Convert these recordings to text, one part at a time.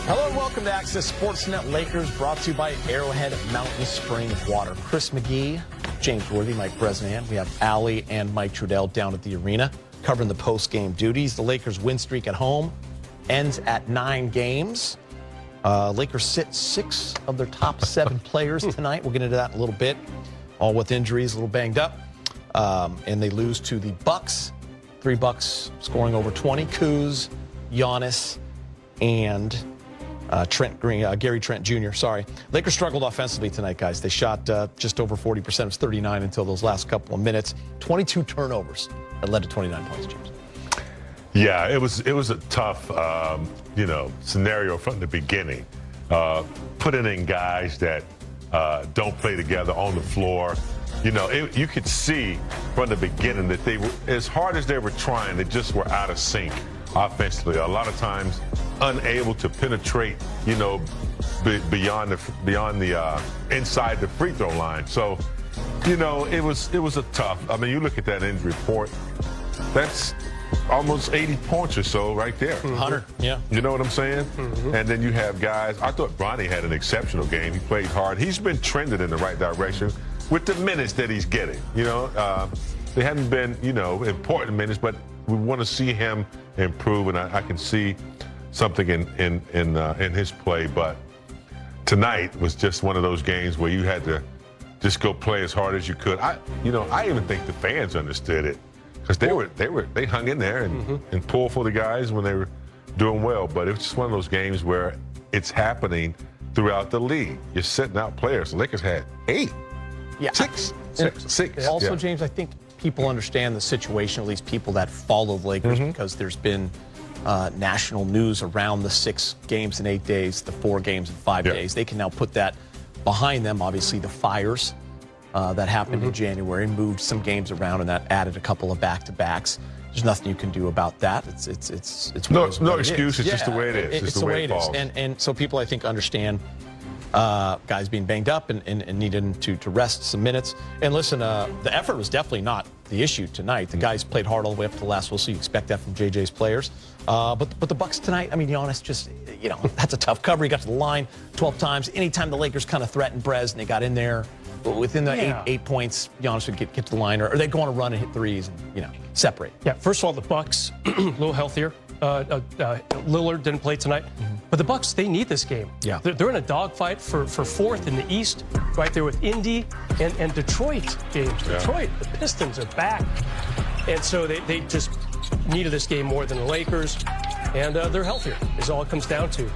Hello and welcome to Access Sportsnet Lakers, brought to you by Arrowhead Mountain Spring Water. Chris McGee, James Worthy, Mike Bresnan. We have Allie and Mike Trudell down at the arena covering the post-game duties. The Lakers win streak at home ends at 9 games. Lakers sit 6 of their top 7 players tonight. We'll get into that in a little bit. All with injuries, a little banged up. And they lose to the Bucks. 3 Bucks scoring over 20. Kuz, Giannis, and Gary Trent Jr. Sorry. Lakers struggled offensively tonight, guys. They shot just over 40%. It was 39 until those last couple of minutes. 22 turnovers that led to 29 points, James. Yeah, it was a tough, scenario from the beginning. Putting in guys that don't play together on the floor. You could see from the beginning that they were, as hard as they were trying, they just were out of sync offensively. A lot of times unable to penetrate, beyond the inside the free throw line. So, it was a tough. I mean, you look at that injury report. That's almost 80 points or so right there. 100, yeah. You know what I'm saying? And then you have guys. I thought Bronny had an exceptional game. He played hard. He's been trending in the right direction with the minutes that he's getting. They haven't been, important minutes, but we want to see him improve, and I can see something in his play. But tonight was just one of those games where you had to just go play as hard as you could. I even think the fans understood it, because they hung in there and pulled for the guys when they were doing well. But it was just one of those games where it's happening throughout the league. You're sitting out players. The Lakers had 8. Yeah. 6. Also, Yeah. James, I think people understand the situation, at least people that follow the Lakers, because there's been national news around the 6 games in 8 days, the 4 games in 5 days. They can now put that behind them. Obviously, the fires that happened in January moved some games around, and that added a couple of back-to-backs. There's nothing you can do about that. It's no excuse. It's just the way it is. It's the way it is. And so people, I think, understand guys being banged up and needing to rest some minutes. And listen, the effort was definitely not the issue tonight. The guys played hard all the way up to the last whistle. You expect that from JJ's players. But the Bucks tonight, I mean, Giannis just, that's a tough cover. He got to the line 12 times. Anytime the Lakers kind of threatened Brez and they got in there, within the 8 points, Giannis would get to the line, or they'd go on a run and hit threes and, separate. Yeah, first of all, the Bucks, a little healthier. Lillard didn't play tonight. But the Bucks, they need this game. Yeah. They're in a dogfight for 4th in the East, right there with Indy and Detroit, James. Yeah. Detroit, the Pistons are back. And so they just needed this game more than the Lakers. And they're healthier, is all it comes down to.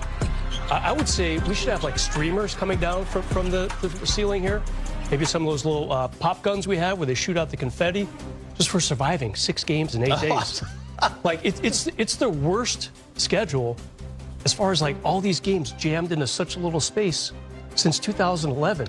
I would say we should have like streamers coming down from the ceiling here. Maybe some of those little pop guns we have where they shoot out the confetti, just for surviving 6 games in 8 days. Like it's the worst schedule as far as like all these games jammed into such a little space since 2011,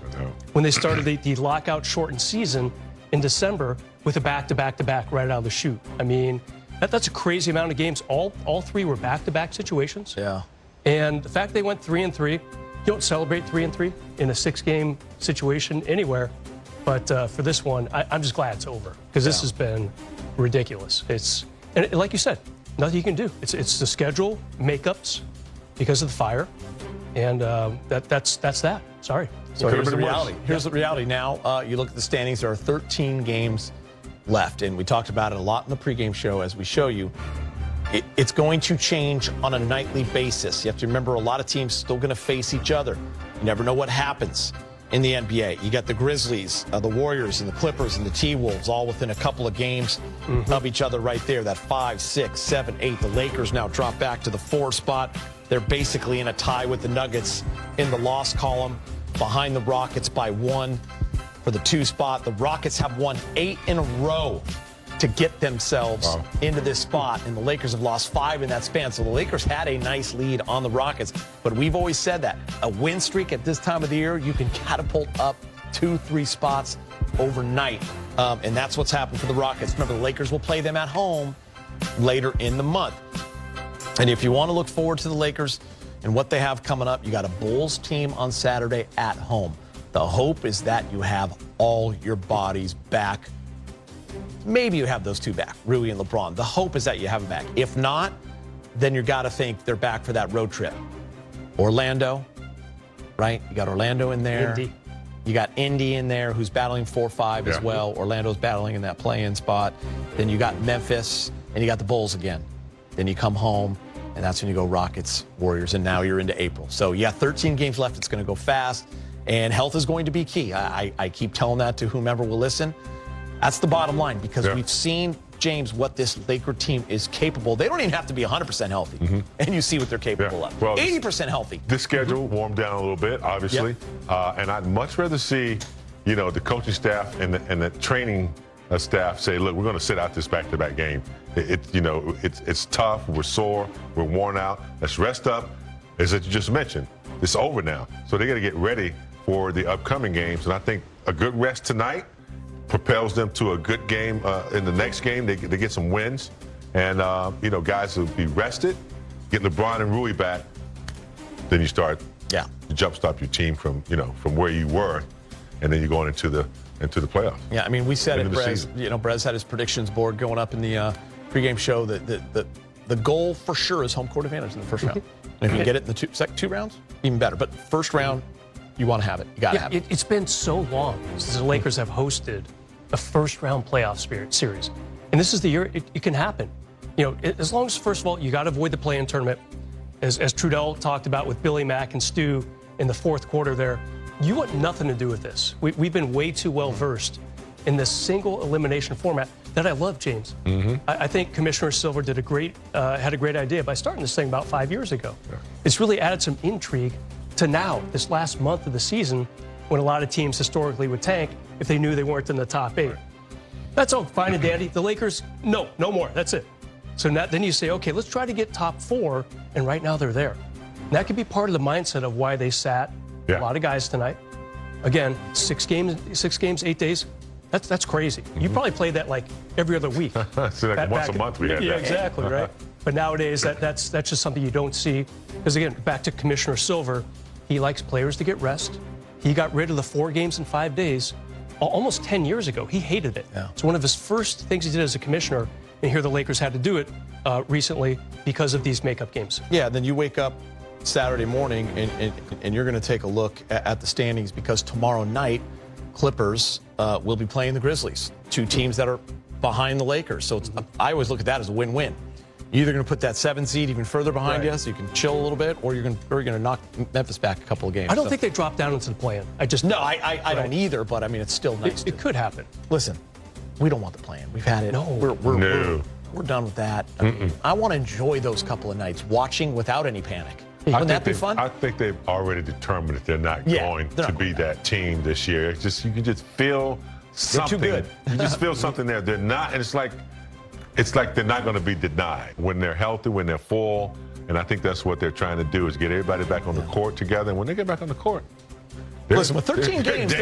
when they started the lockout shortened season in December with a back-to-back-to-back right out of the chute. I mean, that's a crazy amount of games. All 3 were back-to-back situations. Yeah. And the fact they went 3-3, you don't celebrate 3-3 in a 6-game situation anywhere. But for this one, I'm just glad it's over, because this has been ridiculous. And like you said, nothing you can do. It's the schedule makeups because of the fire, and that's that. Sorry. So here's the reality. Here's the reality now. You look at the standings. There are 13 games left, and we talked about it a lot in the pregame show. As we show you, it's going to change on a nightly basis. You have to remember, a lot of teams still going to face each other. You never know what happens in the NBA. You got the Grizzlies, the Warriors, and the Clippers, and the T-Wolves all within a couple of games of each other right there. That 5, 6, 7, 8. The Lakers now drop back to the 4 spot. They're basically in a tie with the Nuggets in the loss column, behind the Rockets by 1 for the 2 spot. The Rockets have won 8 in a row to get themselves into this spot, and the Lakers have lost 5 in that span. So the Lakers had a nice lead on the Rockets, but we've always said that a win streak at this time of the year, you can catapult up 2-3 spots overnight, and that's what's happened for the Rockets. Remember, the Lakers will play them at home later in the month. And if you want to look forward to the Lakers and what they have coming up, you got a Bulls team on Saturday at home. The hope is that you have all your bodies back. Maybe you have those 2 back, Rui and LeBron. The hope is that you have them back. If not, then you got to think they're back for that road trip. Orlando, right? You got Orlando in there. Indy. You got Indy in there, who's battling 4-5 as well. Orlando's battling in that play-in spot. Then you got Memphis, and you got the Bulls again. Then you come home, and that's when you go Rockets, Warriors, and now you're into April. So, 13 games left. It's going to go fast, and health is going to be key. I keep telling that to whomever will listen. That's the bottom line, because we've seen, James, what this Laker team is capable. They don't even have to be 100% healthy, and you see what they're capable of. Well, 80% healthy. The schedule warmed down a little bit, obviously, and I'd much rather see, the coaching staff and the training staff say, look, we're going to sit out this back-to-back game. It's tough. We're sore. We're worn out. Let's rest up. As you just mentioned, it's over now, so they got to get ready for the upcoming games. And I think a good rest tonight propels them to a good game in the next game. They get some wins, and guys will be rested. Get LeBron and Rui back, then you start. You jumpstart your team from where you were, and then you're going into the playoffs. Yeah, I mean, we said it, Brez. Brez had his predictions board going up in the pregame show that the goal for sure is home court advantage in the first round. And if you get it in the second two rounds, even better. But first round, you want to have it. You got to have it. It's been so long since the Lakers have hosted a first-round playoff series. And this is the year it can happen. As long as, first of all, you got to avoid the play-in tournament. As Trudell talked about with Billy Mack and Stu in the fourth quarter there, you want nothing to do with this. We've been way too well-versed in this single elimination format that I love, James. I think Commissioner Silver had a great idea by starting this thing about 5 years ago. It's really added some intrigue to now, this last month of the season, when a lot of teams historically would tank if they knew they weren't in the top 8. That's all fine and dandy. The Lakers, no more. That's it. So then you say, okay, let's try to get top 4, and right now they're there. And that could be part of the mindset of why they sat a lot of guys tonight. Again, 6 games, 8 days. That's crazy. You probably played that like every other week. So like once a month we had that. Yeah, exactly, right? But nowadays, that's just something you don't see. Because again, back to Commissioner Silver, he likes players to get rest. He got rid of the 4 games in 5 days almost 10 years ago. He hated it. It's one of his first things he did as a commissioner, and here the Lakers had to do it recently because of these makeup games. Yeah, then you wake up Saturday morning and you're going to take a look at the standings, because tomorrow night, Clippers will be playing the Grizzlies, 2 teams that are behind the Lakers. So I always look at that as a win-win. You're either going to put that 7 seed even further behind you so you can chill a little bit, or you're going to knock Memphis back a couple of games. I don't think they drop down into the play-in. I don't either, but I mean, it's still nice. It could happen. Listen, we don't want the play-in. We've had it. No. We're done with that. I want to enjoy those couple of nights watching without any panic. Wouldn't that be fun? I think they've already determined that they're not going to be that team this year. It's just, you can just feel something. They're too good. You just feel something there. They're not, and it's like they're not going to be denied when they're healthy, when they're full. And I think that's what they're trying to do, is get everybody back on the court together. And when they get back on the court, listen, with 13 games,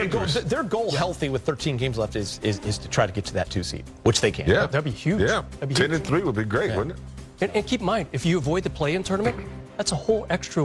their goal healthy with 13 games left is to try to get to that 2 seed, which they can. Yeah, that'd be huge. Yeah, that'd be 10-3 would be great, wouldn't it? And keep in mind, if you avoid the play-in tournament, that's a whole extra